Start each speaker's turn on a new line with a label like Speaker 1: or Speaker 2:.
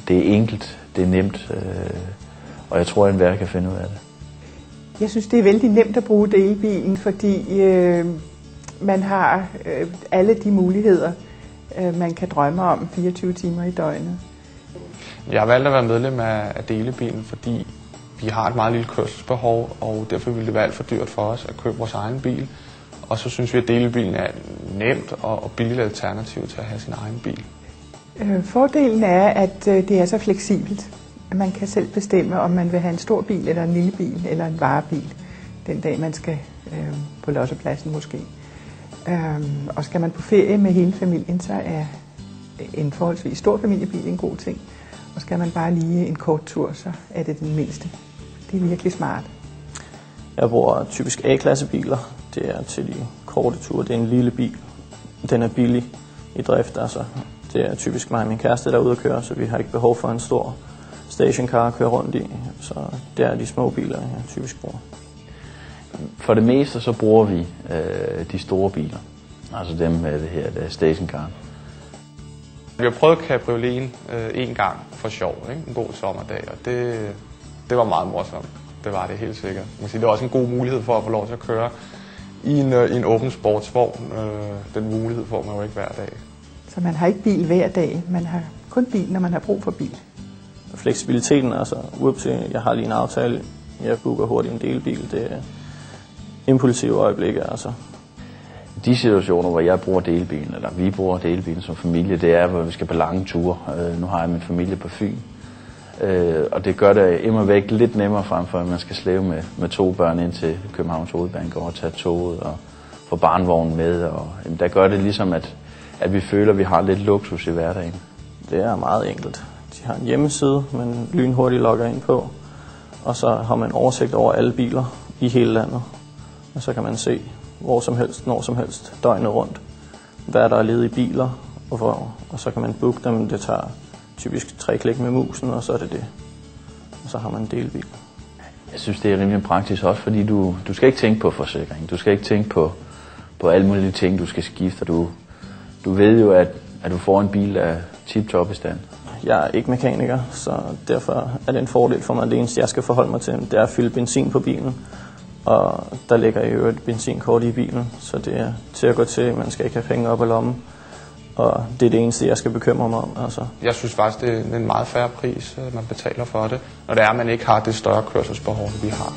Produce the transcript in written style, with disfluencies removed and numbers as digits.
Speaker 1: Det er enkelt, det er nemt, og jeg tror, at enhver kan finde ud af det.
Speaker 2: Jeg synes, det er vældig nemt at bruge delebilen, fordi man har alle de muligheder, man kan drømme om 24 timer i døgnet.
Speaker 3: Jeg har valgt at være medlem af delebilen, fordi vi har et meget lille kørselsbehov, og derfor ville det være alt for dyrt for os at købe vores egen bil. Og så synes vi, at delebilen er et nemt og billigt alternativ til at have sin egen bil.
Speaker 2: Fordelen er, at det er så fleksibelt. Man kan selv bestemme, om man vil have en stor bil, eller en lille bil, eller en varebil, den dag man skal på lossepladsen måske. Og skal man på ferie med hele familien, så er en forholdsvis stor familiebil en god ting. Og skal man bare lige en kort tur, så er det den mindste. Det er virkelig smart.
Speaker 4: Jeg bruger typisk A-klassebiler. Det er til de korte ture. Det er en lille bil. Den er billig i drift. Altså, det er typisk mig og min kæreste, der er ude at køre, så vi har ikke behov for en stor stationcar at køre rundt i. Så det er de små biler, jeg typisk bruger.
Speaker 1: For det meste så bruger vi de store biler. Altså dem med det her stationcar.
Speaker 3: Vi har prøvet cabrioleten en gang for sjov, ikke? En god sommerdag, og det var meget morsomt. Det var det helt sikkert. Man kan sige, det var også en god mulighed for at få lov til at køre i en åben sportsvogn. Den mulighed får man jo ikke hver dag.
Speaker 2: Så man har ikke bil hver dag, man har kun bil, når man har brug for bil.
Speaker 4: Fleksibiliteten, altså jeg har lige en aftale, jeg booker hurtigt en delbil, det er impulsive øjeblikke, altså.
Speaker 1: De situationer, hvor jeg bruger delebilen, eller vi bruger delebilen som familie, det er, hvor vi skal på lange ture. Nu har jeg min familie på Fyn, og det gør det immer væk lidt nemmere frem for, at man skal slæve med 2 børn ind til Københavns Hovedbanegård og tage toget og få barnevognen med. Og der gør det ligesom, at vi føler, at vi har lidt luksus i hverdagen.
Speaker 4: Det er meget enkelt. De har en hjemmeside, man lynhurtigt logger ind på, og så har man oversigt over alle biler i hele landet. Og så kan man se hvor som helst, når som helst, døgnet rundt, hvad der er ledige biler, og så kan man booke dem. Det tager typisk 3 klik med musen, og så er det det. Og så har man en delbil.
Speaker 1: Jeg synes, det er rimelig praktisk også, fordi du skal ikke tænke på forsikring. Du skal ikke tænke på alle mulige ting, du skal skifte. Du ved jo, at du får en bil af tip-top i stand.
Speaker 4: Jeg er ikke mekaniker, så derfor er det en fordel for mig. Det eneste, jeg skal forholde mig til, det er at fylde benzin på bilen. Og der ligger jo et benzinkort i bilen, så det er til at gå til. Man skal ikke have penge op ad lommen. Og det er det eneste, jeg skal bekymre mig om. Altså. Jeg synes faktisk, det er en meget fair pris, man betaler for det, når det er, at man ikke har det større kørselsbehov, vi har.